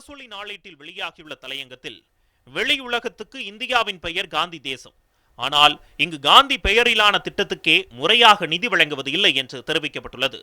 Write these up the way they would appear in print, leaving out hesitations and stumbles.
முரசொலி நாளேட்டில் வெளியாகியுள்ள தலையங்கத்தில் வெளியுலகத்துக்கு இந்தியாவின் பெயர் காந்தி தேசம், ஆனால் இங்கு காந்தி பெயரிலான திட்டத்துக்கே முறையாக நிதி வழங்குவது இல்லை என்று தெரிவிக்கப்பட்டுள்ளது.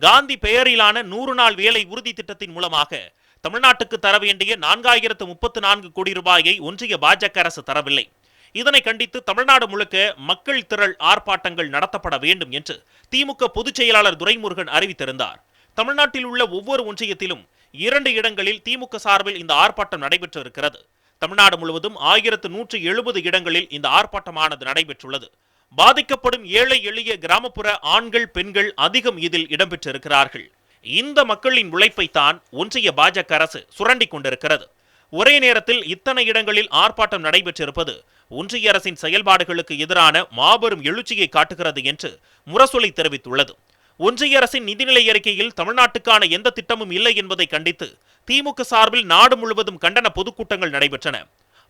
காந்தி பெயரிலான 100 நாள் வேலை உறுதி திட்டத்தின் மூலமாக தமிழ்நாட்டுக்கு தர வேண்டிய 4034 கோடி ரூபாயை ஒன்றிய பாஜக அரசு தரவில்லை. இதனை கண்டித்து தமிழ்நாடு முழுக்க மக்கள் திரள் ஆர்ப்பாட்டங்கள் நடத்தப்பட வேண்டும் என்று திமுக பொதுச் செயலாளர் துரைமுருகன் அறிவித்திருந்தார். தமிழ்நாட்டில் உள்ள ஒவ்வொரு ஒன்றியத்திலும் 2 இடங்களில் திமுக சார்பில் இந்த ஆர்ப்பாட்டம் நடைபெற்று இருக்கிறது. தமிழ்நாடு முழுவதும் 1170 இடங்களில் இந்த ஆர்ப்பாட்டமானது நடைபெற்றுள்ளது. பாதிக்கப்படும் ஏழை எளிய கிராமப்புற ஆண்கள் பெண்கள் அதிகம் இதில் இடம்பெற்றிருக்கிறார்கள். இந்த மக்களின் உழைப்பைத்தான் ஒன்றிய பாஜக அரசு சுரண்டி கொண்டிருக்கிறது. ஒரே நேரத்தில் இத்தனை இடங்களில் ஆர்ப்பாட்டம் நடைபெற்றிருப்பது ஒன்றிய அரசின் செயல்பாடுகளுக்கு எதிரான மாபெரும் எழுச்சியை காட்டுகிறது என்று முரசொலி தெரிவித்துள்ளது. ஒன்றிய அரசின் நிதிநிலை அறிக்கையில் தமிழ்நாட்டுக்கான எந்த திட்டமும் இல்லை என்பதை கண்டித்து திமுக சார்பில் நாடு முழுவதும் கண்டன பொதுக்கூட்டங்கள் நடைபெற்றன.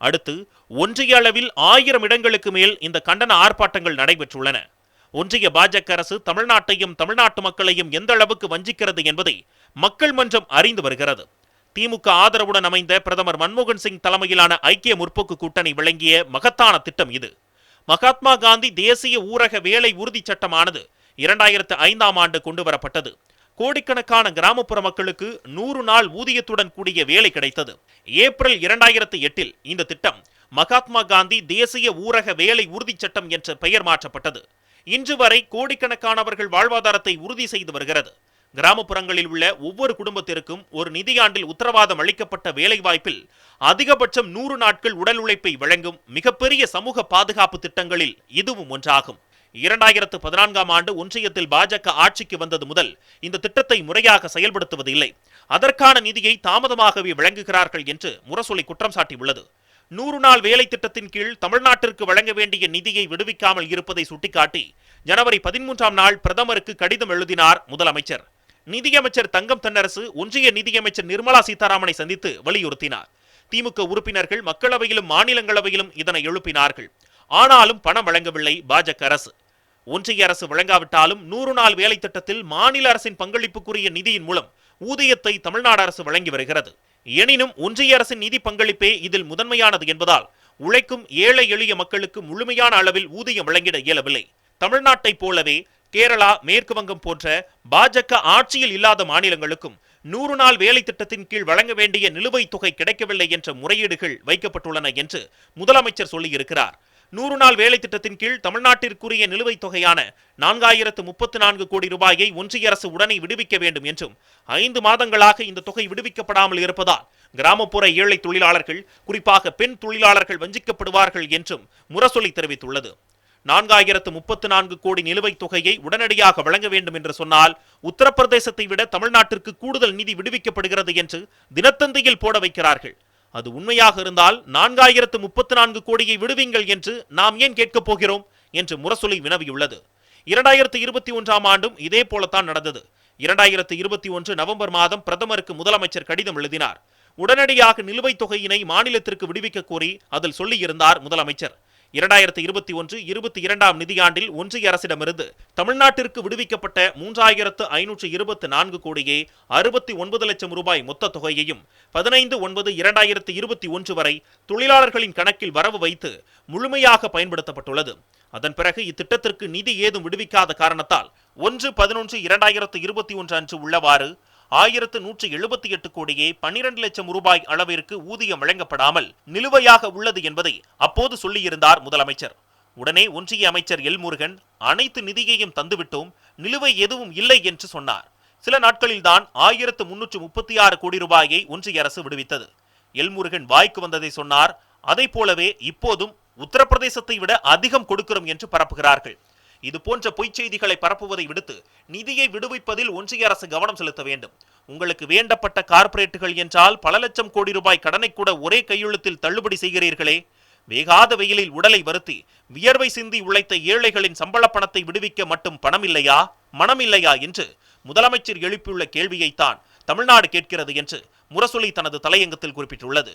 அடுத்து ஒன்றிய அளவில் 1000 இடங்களுக்கு மேல் இந்த கண்டன ஆர்ப்பாட்டங்கள் நடைபெற்றுள்ளன. ஒன்றிய பாஜக அரசு தமிழ்நாட்டையும் தமிழ்நாட்டு மக்களையும் எந்த அளவுக்கு வஞ்சிக்கிறது என்பதை மக்கள் மன்றம் அறிந்து வருகிறது. திமுக ஆதரவுடன் அமைந்த பிரதமர் மன்மோகன் சிங் தலைமையிலான ஐக்கிய முற்போக்கு கூட்டணி வழங்கிய மகத்தான திட்டம் இது. மகாத்மா காந்தி தேசிய ஊரக வேலை உறுதி சட்டமானது 2005ஆம் ஆண்டு கொண்டு வரப்பட்டது. கோடிக்கணக்கான கிராமப்புற மக்களுக்கு 100 நாள் ஊதியத்துடன் கூடிய வேலை கிடைத்தது. ஏப்ரல் 2008இல் இந்த திட்டம் மகாத்மா காந்தி தேசிய ஊரக வேலை உறுதி சட்டம் என்ற பெயர் மாற்றப்பட்டது. இன்று வரை கோடிக்கணக்கானவர்கள் வாழ்வாதாரத்தை உறுதி செய்து வருகிறது. கிராமப்புறங்களில் உள்ள ஒவ்வொரு குடும்பத்திற்கும் ஒரு நிதியாண்டில் உத்தரவாதம் அளிக்கப்பட்ட வேலைவாய்ப்பில் அதிகபட்சம் 100 நாட்கள் உடல் உழைப்பை வழங்கும் மிகப்பெரிய சமூக பாதுகாப்பு திட்டங்களில் இதுவும் ஒன்றாகும். 2014ஆம் ஆண்டு ஒன்றியத்தில் பாஜக ஆட்சிக்கு வந்தது முதல் இந்த திட்டத்தை முறையாக செயல்படுத்துவதில்லை. அதற்கான நிதியை தாமதமாகவே வழங்குகிறார்கள் என்று முரசொலி குற்றம் சாட்டியுள்ளது. 100 நாள் வேலை திட்டத்தின் கீழ் தமிழ்நாட்டிற்கு வழங்க வேண்டிய நிதியை விடுவிக்காமல் இருப்பதை சுட்டிக்காட்டி ஜனவரி 13ஆம் நாள் பிரதமருக்கு கடிதம் எழுதினார் முதலமைச்சர். நிதியமைச்சர் தங்கம் தென்னரசு ஒன்றிய நிதியமைச்சர் நிர்மலா சீதாராமனை சந்தித்து வலியுறுத்தினார். திமுக உறுப்பினர்கள் மக்களவையிலும் மாநிலங்களவையிலும் இதனை எழுப்பினார்கள். ஆனாலும் பணம் வழங்கவில்லை பாஜக அரசு. ஒன்றிய அரசு வழங்காவிட்டாலும் 100 நாள் வேலை திட்டத்தில் மாநில அரசின் பங்களிப்புக்குரிய நிதியின் மூலம் ஊதியத்தை தமிழ்நாடு அரசு வழங்கி வருகிறது. எனினும் ஒன்றிய அரசின் நிதி பங்களிப்பே இதில் முதன்மையானது என்பதால் உழைக்கும் ஏழை எளிய மக்களுக்கு முழுமையான அளவில் ஊதியம் வழங்கிட இயலவில்லை. தமிழ்நாட்டை போலவே கேரளா, மேற்கு வங்கம் போன்ற பாஜக ஆட்சியில் இல்லாத மாநிலங்களுக்கும் 100 நாள் வேலை திட்டத்தின் கீழ் வழங்க வேண்டிய நிலுவைத் தொகை கிடைக்கவில்லை என்ற முறையீடுகள் வைக்கப்பட்டுள்ளன என்று முதலமைச்சர் சொல்லியிருக்கிறார். 100 நாள் வேலை திட்டத்தின் கீழ் தமிழ்நாட்டிற்குரிய நிலுவைத் தொகையான 4034 கோடி ரூபாயை ஒன்றிய அரசு உடனே விடுவிக்க வேண்டும் என்றும் 5 மாதங்களாக இந்த தொகை விடுவிக்கப்படாமல் இருப்பதால் கிராமப்புற ஏழை தொழிலாளர்கள், குறிப்பாக பெண் தொழிலாளர்கள் வஞ்சிக்கப்படுவார்கள் என்றும் முரசொலி தெரிவித்துள்ளது. 4034 கோடி நிலுவைத் தொகையை உடனடியாக வழங்க வேண்டும் என்று சொன்னால் உத்தரப்பிரதேசத்தை விட தமிழ்நாட்டிற்கு கூடுதல் நிதி விடுவிக்கப்படுகிறது என்று தினத்தந்தியில் போட வைக்கிறார்கள். அது உண்மையாக இருந்தால் 4034 கோடியை விடுவீங்கள் என்று நாம் ஏன் கேட்கப் போகிறோம் என்று முரசொலி வினவியுள்ளது. 2021ஆம் ஆண்டும் இதே போலத்தான் நடந்தது. 2021 நவம்பர் மாதம் பிரதமருக்கு முதலமைச்சர் கடிதம் எழுதினார். உடனடியாக நிலுவைத் தொகையினை மாநிலத்திற்கு விடுவிக்க கோரி அதில் சொல்லியிருந்தார் முதலமைச்சர். 2021-22ஆம் நிதியாண்டில் ஒன்றிய அரசிடமிருந்து தமிழ்நாட்டிற்கு விடுவிக்கப்பட்ட 3524 கோடியே 69 லட்சம் ரூபாய் மொத்த தொகையையும் 15/9/2021 வரை தொழிலாளர்களின் கணக்கில் வரவு வைத்து முழுமையாக பயன்படுத்தப்பட்டுள்ளது. அதன் பிறகு இத்திட்டத்திற்கு நிதி ஏதும் விடுவிக்காத காரணத்தால் 1/11/2021 அன்று உள்ளவாறு 1178 கோடியே 12 லட்சம் ரூபாய் அளவிற்கு ஊதியம் வழங்கப்படாமல் நிலுவையாக உள்ளது என்பதை அப்போது சொல்லியிருந்தார் முதலமைச்சர். உடனே ஒன்றிய அமைச்சர் எல் முருகன் அனைத்து நிதியையும் தந்துவிட்டோம், நிலுவை எதுவும் இல்லை என்று சொன்னார். சில நாட்களில்தான் 1336 கோடி ரூபாயை ஒன்றிய அரசு விடுவித்தது. எல் முருகன் வாய்க்கு வந்ததை சொன்னார். அதை போலவே இப்போதும் உத்தரப்பிரதேசத்தை விட அதிகம் கொடுக்கிறோம் என்று பரப்புகிறார்கள். இது போன்ற பொய்ச் செய்திகளை பரப்புவதை விடுத்து நிதியை விடுவிப்பதில் ஒன்றிய அரசு கவனம் செலுத்த வேண்டும். உங்களுக்கு வேண்டப்பட்ட கார்ப்பரேட்டுகள் என்றால் பல லட்சம் கோடி ரூபாய் கடனை கூட ஒரே கையெழுத்தில் தள்ளுபடி செய்கிறீர்களே. வேகாத வெயிலில் உடலை வருத்தி வியர்வை சிந்தி உழைத்த ஏழைகளின் சம்பள பணத்தை விடுவிக்க மட்டும் பணம் இல்லையா, மனம் இல்லையா என்று முதலமைச்சர் எழுப்பியுள்ள கேள்வியைத்தான் தமிழ்நாடு கேட்கிறது என்று முரசொலி தனது தலையங்கத்தில் குறிப்பிட்டுள்ளது.